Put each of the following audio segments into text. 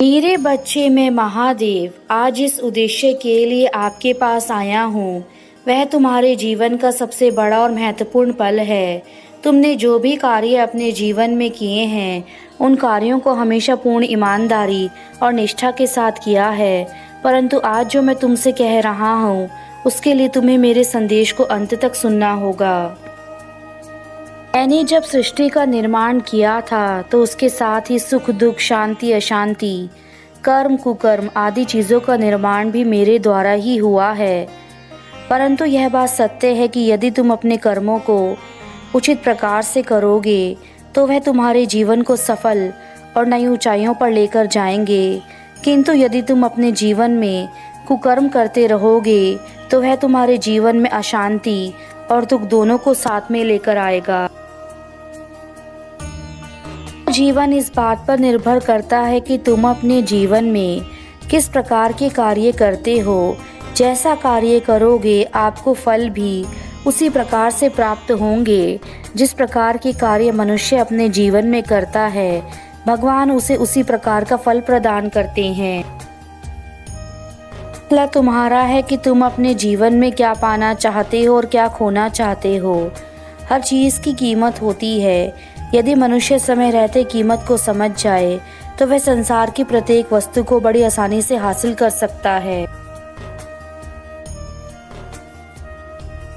मेरे बच्चे, मैं महादेव आज इस उद्देश्य के लिए आपके पास आया हूँ। वह तुम्हारे जीवन का सबसे बड़ा और महत्वपूर्ण पल है। तुमने जो भी कार्य अपने जीवन में किए हैं, उन कार्यों को हमेशा पूर्ण ईमानदारी और निष्ठा के साथ किया है। परंतु आज जो मैं तुमसे कह रहा हूँ, उसके लिए तुम्हें मेरे संदेश को अंत तक सुनना होगा। मैंने जब सृष्टि का निर्माण किया था तो उसके साथ ही सुख दुख, शांति अशांति, कर्म कुकर्म आदि चीज़ों का निर्माण भी मेरे द्वारा ही हुआ है। परंतु यह बात सत्य है कि यदि तुम अपने कर्मों को उचित प्रकार से करोगे तो वह तुम्हारे जीवन को सफल और नई ऊंचाइयों पर लेकर जाएंगे। किंतु यदि तुम अपने जीवन में कुकर्म करते रहोगे तो वह तुम्हारे जीवन में अशांति और दुख दोनों को साथ में लेकर आएगा। जीवन इस बात पर निर्भर करता है कि तुम अपने जीवन में किस प्रकार के कार्य करते हो। जैसा कार्य करोगे आपको फल भी उसी प्रकार से प्राप्त होंगे। जिस प्रकार के कार्य मनुष्य अपने जीवन में करता है, भगवान उसे उसी प्रकार का फल प्रदान करते हैं। फैसला तुम्हारा है कि तुम अपने जीवन में क्या पाना चाहते हो और क्या खोना चाहते हो। हर चीज़ की कीमत होती है। यदि मनुष्य समय रहते कीमत को समझ जाए तो वह संसार की प्रत्येक वस्तु को बड़ी आसानी से हासिल कर सकता है।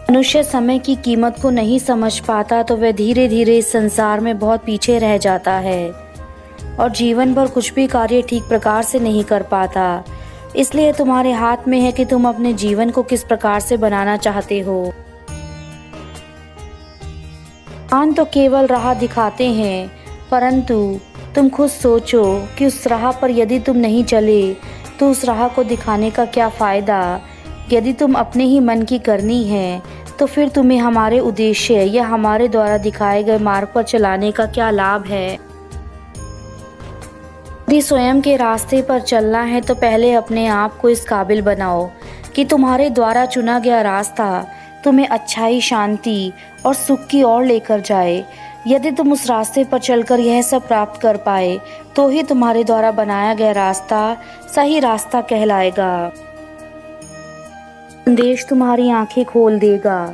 मनुष्य समय की कीमत को नहीं समझ पाता तो वह धीरे धीरे इस संसार में बहुत पीछे रह जाता है और जीवन भर कुछ भी कार्य ठीक प्रकार से नहीं कर पाता। इसलिए तुम्हारे हाथ में है कि तुम अपने जीवन को किस प्रकार से बनाना चाहते हो। भगवान तो केवल राह दिखाते हैं, परंतु तुम खुद सोचो कि उस राह पर यदि तुम नहीं चले तो उस राह को दिखाने का क्या फ़ायदा। यदि तुम अपने ही मन की करनी है तो फिर तुम्हें हमारे उद्देश्य या हमारे द्वारा दिखाए गए मार्ग पर चलाने का क्या लाभ है। यदि स्वयं के रास्ते पर चलना है तो पहले अपने आप को इस काबिल बनाओ कि तुम्हारे द्वारा चुना गया रास्ता तुम्हें अच्छाई, शांति और सुख की ओर लेकर जाए। यदि तुम उस रास्ते पर चलकर यह सब प्राप्त कर पाए तो ही तुम्हारे द्वारा बनाया गया रास्ता सही रास्ता कहलाएगा। संदेश तुम्हारी आंखें खोल देगा,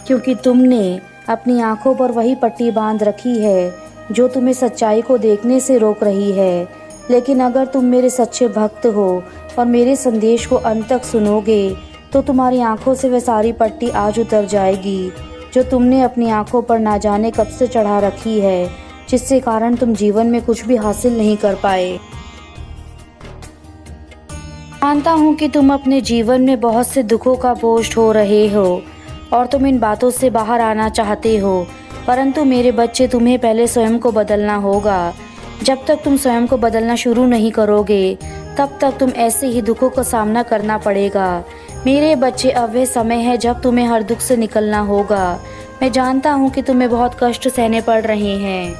क्योंकि तुमने अपनी आंखों पर वही पट्टी बांध रखी है जो तुम्हें सच्चाई को देखने से रोक रही है। लेकिन अगर तुम मेरे सच्चे भक्त हो और मेरे संदेश को अंत तक सुनोगे तो तुम्हारी आंखों से वह सारी पट्टी आज उतर जाएगी जो तुमने अपनी आंखों पर ना जाने कब से चढ़ा रखी है, जिससे कारण तुम जीवन में कुछ भी हासिल नहीं कर पाए। जानता हूँ कि तुम अपने जीवन में बहुत से दुखों का बोझ ढो रहे हो और तुम इन बातों से बाहर आना चाहते हो, परंतु मेरे बच्चे, तुम्हें पहले स्वयं को बदलना होगा। जब तक तुम स्वयं को बदलना शुरू नहीं करोगे तब तक तुम ऐसे ही दुखों का सामना करना पड़ेगा। मेरे बच्चे, अब वह समय है जब तुम्हें हर दुख से निकलना होगा। मैं जानता हूँ कि तुम्हें बहुत कष्ट सहने पड़ रहे हैं।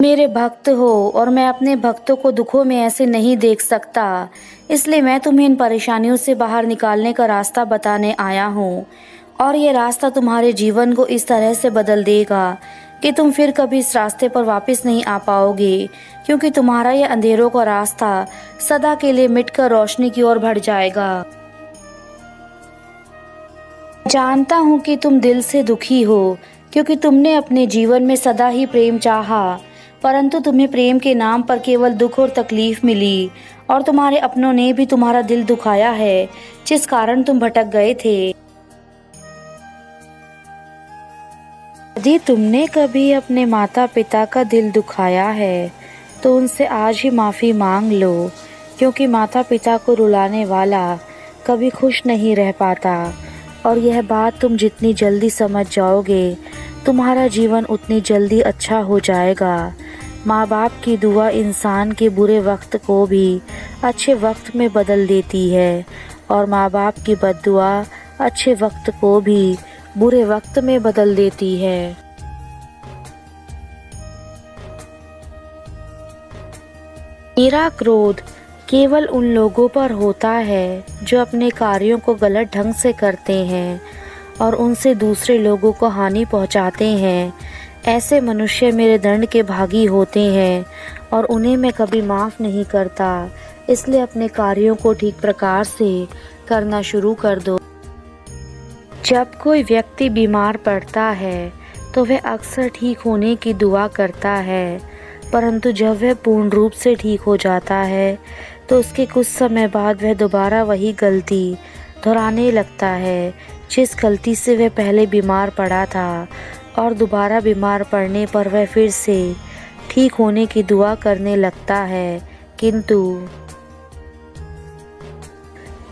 मेरे भक्त हो और मैं अपने भक्तों को दुखों में ऐसे नहीं देख सकता, इसलिए मैं तुम्हें इन परेशानियों से बाहर निकालने का रास्ता बताने आया हूँ। और ये रास्ता तुम्हारे जीवन को इस तरह से बदल देगा कि तुम फिर कभी इस रास्ते पर वापस नहीं आ पाओगे, क्योंकि तुम्हारा यह अंधेरों का रास्ता सदा के लिए मिटकर रोशनी की ओर बढ़ जाएगा। जानता हूँ कि तुम दिल से दुखी हो, क्योंकि तुमने अपने जीवन में सदा ही प्रेम चाहा, परंतु तुम्हें प्रेम के नाम पर केवल दुख और तकलीफ मिली और तुम्हारे अपनों ने भी तुम्हारा दिल दुखाया है, जिस कारण तुम भटक गए थे। यदि तुमने कभी अपने माता पिता का दिल दुखाया है तो उनसे आज ही माफ़ी मांग लो, क्योंकि माता पिता को रुलाने वाला कभी खुश नहीं रह पाता। और यह बात तुम जितनी जल्दी समझ जाओगे तुम्हारा जीवन उतनी जल्दी अच्छा हो जाएगा। माँ बाप की दुआ इंसान के बुरे वक्त को भी अच्छे वक्त में बदल देती है और माँ बाप की बद्दुआ अच्छे वक्त को भी बुरे वक्त में बदल देती है। मेरा क्रोध केवल उन लोगों पर होता है जो अपने कार्यों को गलत ढंग से करते हैं और उनसे दूसरे लोगों को हानि पहुंचाते हैं। ऐसे मनुष्य मेरे दंड के भागी होते हैं और उन्हें मैं कभी माफ़ नहीं करता। इसलिए अपने कार्यों को ठीक प्रकार से करना शुरू कर दो। जब कोई व्यक्ति बीमार पड़ता है तो वह अक्सर ठीक होने की दुआ करता है, परंतु जब वह पूर्ण रूप से ठीक हो जाता है तो उसके कुछ समय बाद वह दोबारा वही गलती दोहराने लगता है जिस गलती से वह पहले बीमार पड़ा था, और दोबारा बीमार पड़ने पर वह फिर से ठीक होने की दुआ करने लगता है, किंतु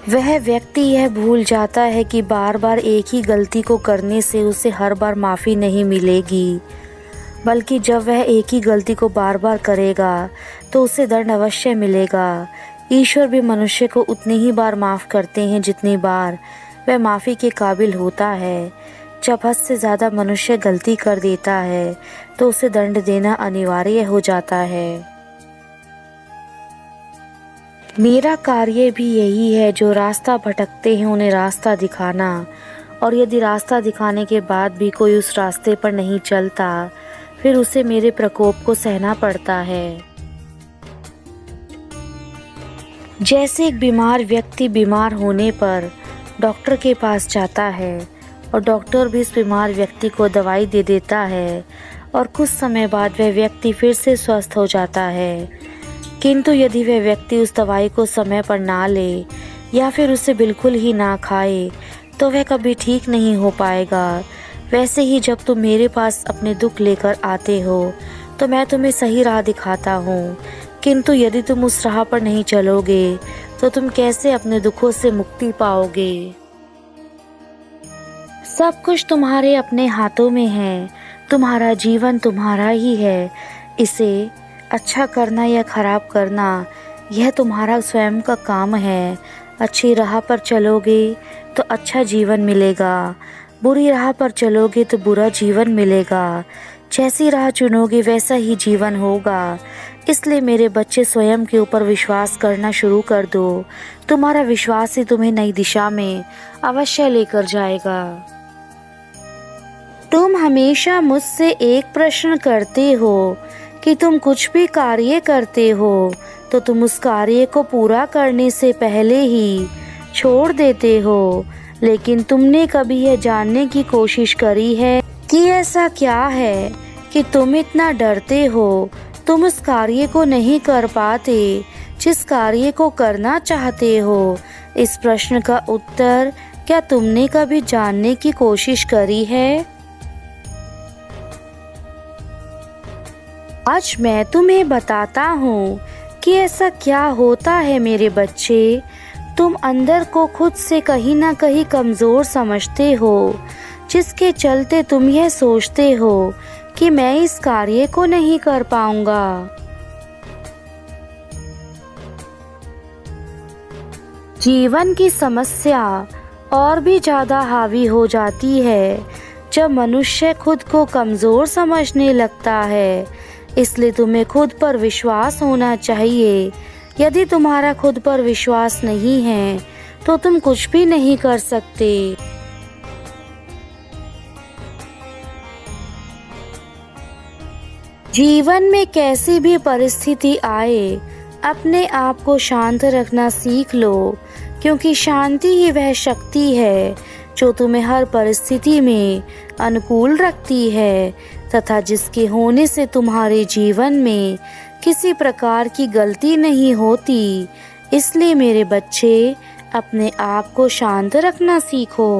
वह व्यक्ति यह भूल जाता है कि बार बार एक ही गलती को करने से उसे हर बार माफ़ी नहीं मिलेगी, बल्कि जब वह एक ही गलती को बार बार करेगा तो उसे दंड अवश्य मिलेगा। ईश्वर भी मनुष्य को उतनी ही बार माफ़ करते हैं जितनी बार वह माफ़ी के काबिल होता है। जब हद से ज़्यादा मनुष्य गलती कर देता है तो उसे दंड देना अनिवार्य हो जाता है। मेरा कार्य भी यही है, जो रास्ता भटकते हैं उन्हें रास्ता दिखाना, और यदि रास्ता दिखाने के बाद भी कोई उस रास्ते पर नहीं चलता फिर उसे मेरे प्रकोप को सहना पड़ता है। जैसे एक बीमार व्यक्ति बीमार होने पर डॉक्टर के पास जाता है और डॉक्टर भी इस बीमार व्यक्ति को दवाई दे देता है और कुछ समय बाद वह व्यक्ति फिर से स्वस्थ हो जाता है, किंतु यदि वह व्यक्ति उस दवाई को समय पर ना ले या फिर उसे बिल्कुल ही ना खाए तो वह कभी ठीक नहीं हो पाएगा। वैसे ही जब तुम मेरे पास अपने दुख लेकर आते हो तो मैं तुम्हें सही राह दिखाता हूँ, किंतु यदि तुम उस राह पर नहीं चलोगे तो तुम कैसे अपने दुखों से मुक्ति पाओगे। सब कुछ तुम्हारे अपने हाथों में है, तुम्हारा जीवन तुम्हारा ही है। इसे अच्छा करना या खराब करना यह तुम्हारा स्वयं का काम है। अच्छी राह पर चलोगे तो अच्छा जीवन मिलेगा, बुरी राह पर चलोगे तो बुरा जीवन मिलेगा। जैसी राह चुनोगे वैसा ही जीवन होगा। इसलिए मेरे बच्चे स्वयं के ऊपर विश्वास करना शुरू कर दो। तुम्हारा विश्वास ही तुम्हें नई दिशा में अवश्य लेकर जाएगा। तुम हमेशा मुझसे एक प्रश्न करते हो कि तुम कुछ भी कार्य करते हो तो तुम उस कार्य को पूरा करने से पहले ही छोड़ देते हो, लेकिन तुमने कभी यह जानने की कोशिश करी है कि ऐसा क्या है कि तुम इतना डरते हो, तुम उस कार्य को नहीं कर पाते जिस कार्य को करना चाहते हो। इस प्रश्न का उत्तर क्या तुमने कभी जानने की कोशिश करी है? आज मैं तुम्हें बताता हूँ कि ऐसा क्या होता है मेरे बच्चे। तुम अंदर को खुद से कहीं ना कहीं कमज़ोर समझते हो, जिसके चलते तुम यह सोचते हो कि मैं इस कार्य को नहीं कर पाऊंगा। जीवन की समस्या और भी ज़्यादा हावी हो जाती है जब मनुष्य खुद को कमज़ोर समझने लगता है। इसलिए तुम्हें खुद पर विश्वास होना चाहिए। यदि तुम्हारा खुद पर विश्वास नहीं है तो तुम कुछ भी नहीं कर सकते। जीवन में कैसी भी परिस्थिति आए अपने आप को शांत रखना सीख लो, क्योंकि शांति ही वह शक्ति है जो तुम्हें हर परिस्थिति में अनुकूल रखती है तथा जिसके होने से तुम्हारे जीवन में किसी प्रकार की गलती नहीं होती। इसलिए मेरे बच्चे अपने आप को शांत रखना सीखो।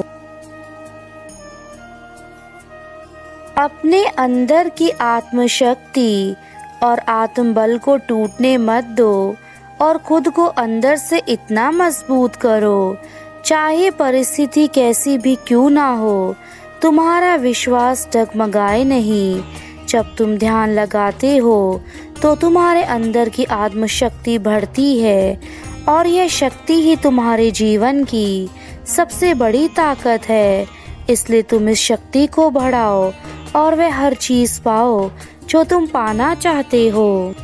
अपने अंदर की आत्मशक्ति और आत्मबल को टूटने मत दो और खुद को अंदर से इतना मजबूत करो, चाहे परिस्थिति कैसी भी क्यों ना हो, तुम्हारा विश्वास डगमगाए नहीं। जब तुम ध्यान लगाते हो तो तुम्हारे अंदर की आत्मशक्ति बढ़ती है और यह शक्ति ही तुम्हारे जीवन की सबसे बड़ी ताकत है। इसलिए तुम इस शक्ति को बढ़ाओ और वह हर चीज पाओ जो तुम पाना चाहते हो।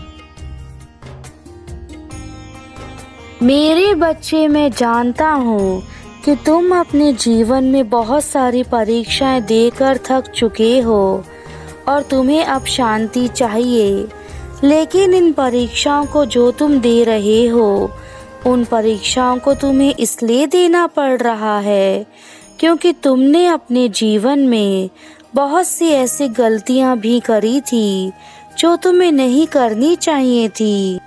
मेरे बच्चे, मैं जानता हूँ कि तुम अपने जीवन में बहुत सारी परीक्षाएं देकर थक चुके हो और तुम्हें अब शांति चाहिए। लेकिन इन परीक्षाओं को जो तुम दे रहे हो, उन परीक्षाओं को तुम्हें इसलिए देना पड़ रहा है क्योंकि तुमने अपने जीवन में बहुत सी ऐसी गलतियां भी करी थी जो तुम्हें नहीं करनी चाहिए थी।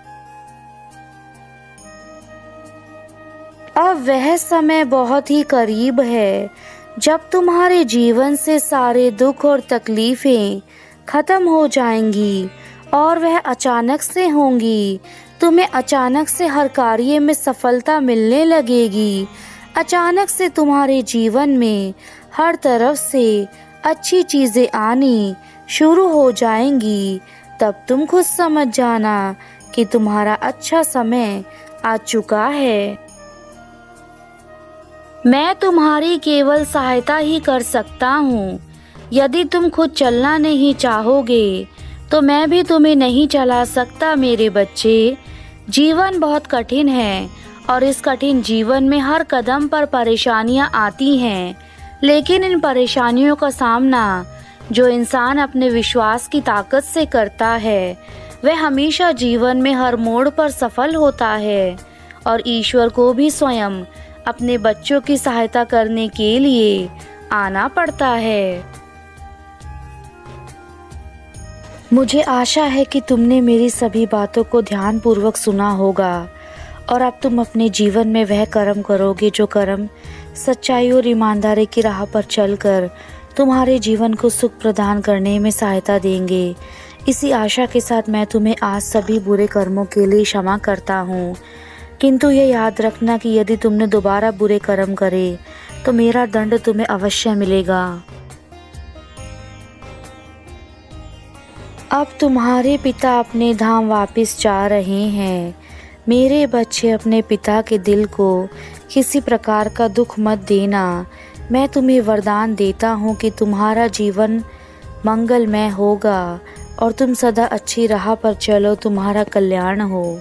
अब वह समय बहुत ही करीब है जब तुम्हारे जीवन से सारे दुख और तकलीफें खत्म हो जाएंगी और वह अचानक से होंगी। तुम्हें अचानक से हर कार्य में सफलता मिलने लगेगी। अचानक से तुम्हारे जीवन में हर तरफ से अच्छी चीजें आनी शुरू हो जाएंगी। तब तुम खुद समझ जाना कि तुम्हारा अच्छा समय आ चुका है। मैं तुम्हारी केवल सहायता ही कर सकता हूँ। यदि तुम खुद चलना नहीं चाहोगे तो मैं भी तुम्हें नहीं चला सकता मेरे बच्चे। जीवन बहुत कठिन है और इस कठिन जीवन में हर कदम पर परेशानियाँ आती हैं, लेकिन इन परेशानियों का सामना जो इंसान अपने विश्वास की ताकत से करता है, वह हमेशा जीवन में हर मोड़ पर सफल होता है। और ईश्वर को भी स्वयं अपने बच्चों की सहायता करने के लिए आना पड़ता है। मुझे आशा है कि तुमने मेरी सभी बातों को ध्यानपूर्वक सुना होगा और अब तुम अपने जीवन में वह कर्म करोगे जो कर्म सच्चाई और ईमानदारी की राह पर चलकर तुम्हारे जीवन को सुख प्रदान करने में सहायता देंगे। इसी आशा के साथ मैं तुम्हें आज सभी बुरे कर्मों के लिए क्षमा करता हूँ, किंतु ये याद रखना कि यदि तुमने दोबारा बुरे कर्म करे तो मेरा दंड तुम्हें अवश्य मिलेगा। अब तुम्हारे पिता अपने धाम वापस जा रहे हैं। मेरे बच्चे, अपने पिता के दिल को किसी प्रकार का दुख मत देना। मैं तुम्हें वरदान देता हूँ कि तुम्हारा जीवन मंगलमय होगा और तुम सदा अच्छी राह पर चलो, तुम्हारा कल्याण हो।